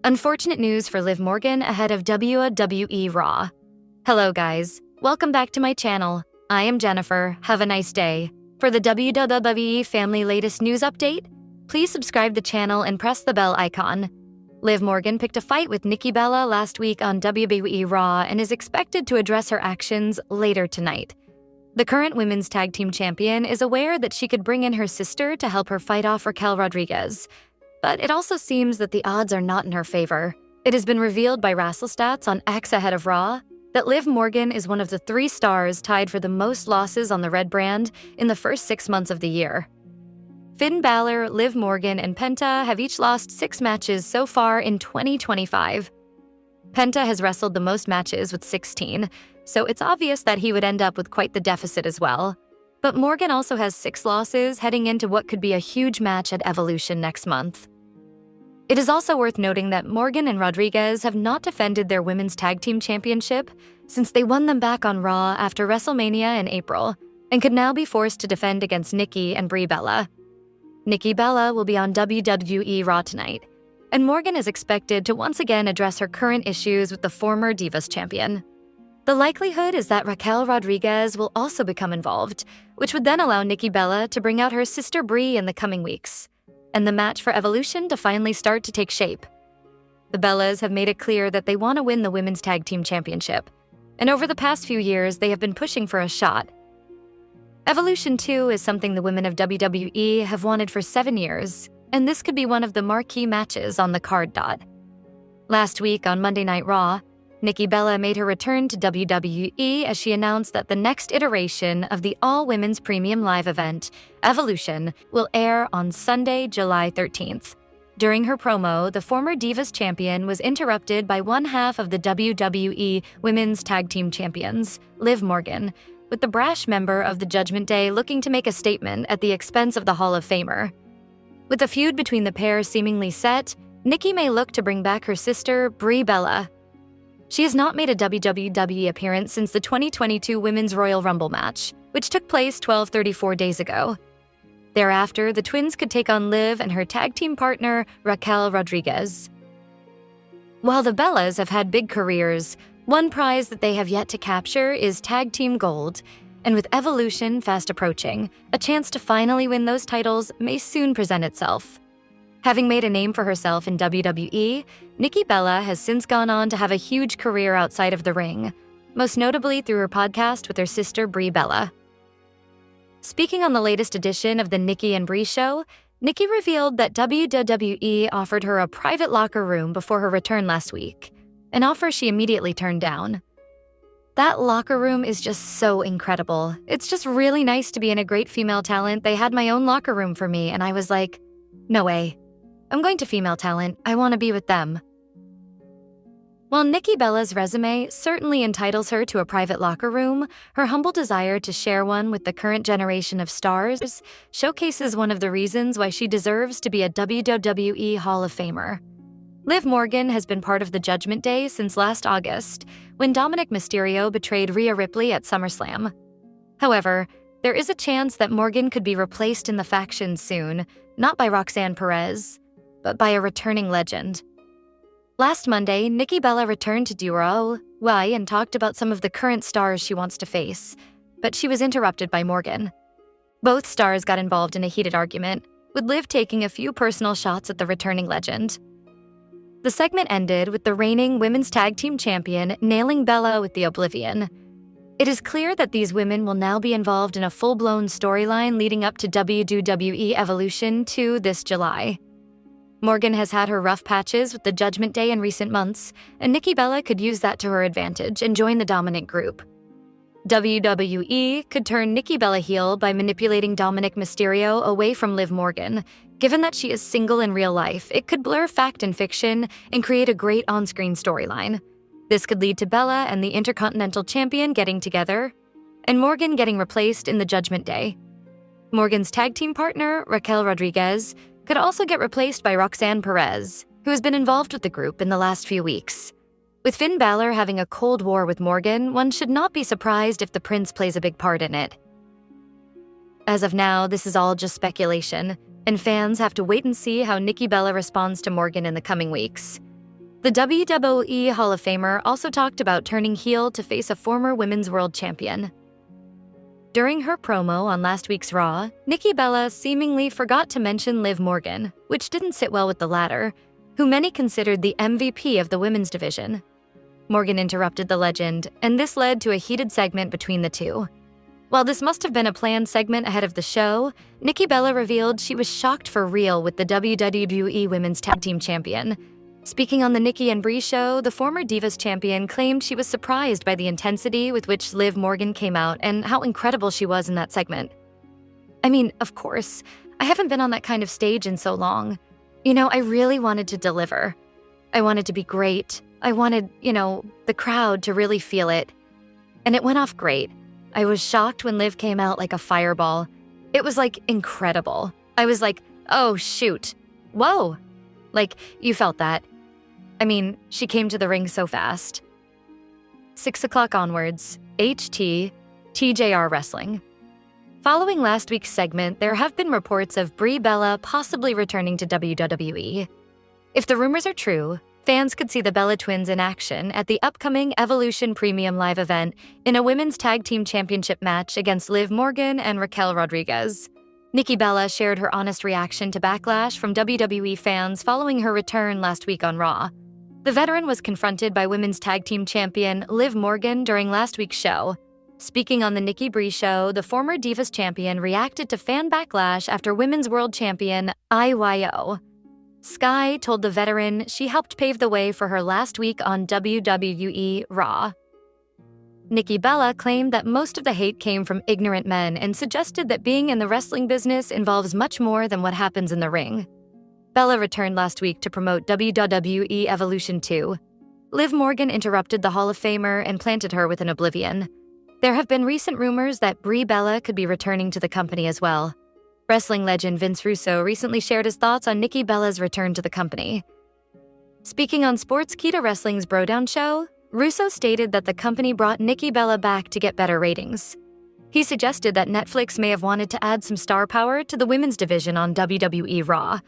Unfortunate news for Liv Morgan ahead of WWE RAW. Hello guys, welcome back to my channel. I am Jennifer, have a nice day. For the WWE family latest news update, please subscribe the channel and press the bell icon. Liv Morgan picked a fight with Nikki Bella last week on WWE RAW and is expected to address her actions later tonight. The current women's tag team champion is aware that she could bring in her sister to help her fight off Raquel Rodriguez. But it also seems that the odds are not in her favor. It has been revealed by WrestleStats on X ahead of Raw that Liv Morgan is one of the 3 stars tied for the most losses on the Red brand in the first 6 months of the year. Finn Balor, Liv Morgan, and Penta have each lost 6 matches so far in 2025. Penta has wrestled the most matches with 16, so it's obvious that he would end up with quite the deficit as well. But Morgan also has 6 losses heading into what could be a huge match at Evolution next month. It is also worth noting that Morgan and Rodriguez have not defended their women's tag team championship since they won them back on Raw after WrestleMania in April, and could now be forced to defend against Nikki and Brie Bella. Nikki Bella will be on WWE RAW tonight, and Morgan is expected to once again address her current issues with the former Divas champion. The likelihood is that Raquel Rodriguez will also become involved, which would then allow Nikki Bella to bring out her sister Brie in the coming weeks, and the match for Evolution to finally start to take shape. The Bellas have made it clear that they want to win the Women's Tag Team Championship, and over the past few years they have been pushing for a shot. Evolution 2 is something the women of WWE have wanted for 7 years, and this could be one of the marquee matches on the card. Last week on Monday Night Raw, Nikki Bella made her return to WWE as she announced that the next iteration of the all-women's premium live event, Evolution, will air on Sunday, July 13th. During her promo, the former Divas champion was interrupted by one half of the WWE Women's Tag Team Champions, Liv Morgan, with the brash member of the Judgment Day looking to make a statement at the expense of the Hall of Famer. With the feud between the pair seemingly set, Nikki may look to bring back her sister, Brie Bella. She has not made a WWE appearance since the 2022 Women's Royal Rumble match, which took place 34 days ago. Thereafter, the twins could take on Liv and her tag team partner, Raquel Rodriguez. While the Bellas have had big careers, one prize that they have yet to capture is Tag Team Gold, and with Evolution fast approaching, a chance to finally win those titles may soon present itself. Having made a name for herself in WWE, Nikki Bella has since gone on to have a huge career outside of the ring, most notably through her podcast with her sister Brie Bella. Speaking on the latest edition of the Nikki and Brie show, Nikki revealed that WWE offered her a private locker room before her return last week, an offer she immediately turned down. That locker room is just so incredible. It's just really nice to be in a great female talent. They had my own locker room for me, and I was like, no way. I'm going to female talent. I want to be with them. While Nikki Bella's resume certainly entitles her to a private locker room, her humble desire to share one with the current generation of stars showcases one of the reasons why she deserves to be a WWE Hall of Famer. Liv Morgan has been part of the Judgment Day since last August, when Dominik Mysterio betrayed Rhea Ripley at SummerSlam. However, there is a chance that Morgan could be replaced in the faction soon, not by Roxanne Perez, but by a returning legend. Last Monday, Nikki Bella returned to anoa'i and talked about some of the current stars she wants to face, but she was interrupted by Morgan. Both stars got involved in a heated argument, with Liv taking a few personal shots at the returning legend. The segment ended with the reigning women's tag team champion nailing Bella with the Oblivion. It is clear that these women will now be involved in a full-blown storyline leading up to WWE Evolution 2 this July. Morgan has had her rough patches with the Judgment Day in recent months, and Nikki Bella could use that to her advantage and join the dominant group. WWE could turn Nikki Bella heel by manipulating Dominik Mysterio away from Liv Morgan. Given that she is single in real life, it could blur fact and fiction and create a great on-screen storyline. This could lead to Bella and the Intercontinental Champion getting together, and Morgan getting replaced in the Judgment Day. Morgan's tag team partner, Raquel Rodriguez, could also get replaced by Roxanne Perez, who has been involved with the group in the last few weeks. With Finn Balor having a cold war with Morgan, one should not be surprised if the Prince plays a big part in it. As of now, this is all just speculation, and fans have to wait and see how Nikki Bella responds to Morgan in the coming weeks. The WWE Hall of Famer also talked about turning heel to face a former Women's World Champion. During her promo on last week's Raw, Nikki Bella seemingly forgot to mention Liv Morgan, which didn't sit well with the latter, who many considered the MVP of the women's division. Morgan interrupted the legend, and this led to a heated segment between the two. While this must have been a planned segment ahead of the show, Nikki Bella revealed she was shocked for real with the WWE Women's Tag Team Champion. Speaking on the Nikki and Brie show, the former Divas champion claimed she was surprised by the intensity with which Liv Morgan came out and how incredible she was in that segment. I mean, of course, I haven't been on that kind of stage in so long. I really wanted to deliver. I wanted to be great. I wanted, the crowd to really feel it. And it went off great. I was shocked when Liv came out like a fireball. It was incredible. I was like, oh shoot, whoa. You felt that. She came to the ring so fast. 6 o'clock onwards, HT, TJR Wrestling. Following last week's segment, there have been reports of Brie Bella possibly returning to WWE. If the rumors are true, fans could see the Bella twins in action at the upcoming Evolution Premium Live event in a women's tag team championship match against Liv Morgan and Raquel Rodriguez. Nikki Bella shared her honest reaction to backlash from WWE fans following her return last week on Raw. The veteran was confronted by women's tag team champion Liv Morgan during last week's show. Speaking on the Nikki Brie show, the former Divas champion reacted to fan backlash after Women's World Champion IYO. Sky told the veteran she helped pave the way for her last week on WWE RAW. Nikki Bella claimed that most of the hate came from ignorant men and suggested that being in the wrestling business involves much more than what happens in the ring. Bella returned last week to promote WWE Evolution 2. Liv Morgan interrupted the Hall of Famer and planted her with an oblivion. There have been recent rumors that Brie Bella could be returning to the company as well. Wrestling legend Vince Russo recently shared his thoughts on Nikki Bella's return to the company. Speaking on Sportskeeda Wrestling's Brodown show, Russo stated that the company brought Nikki Bella back to get better ratings. He suggested that Netflix may have wanted to add some star power to the women's division on WWE RAW,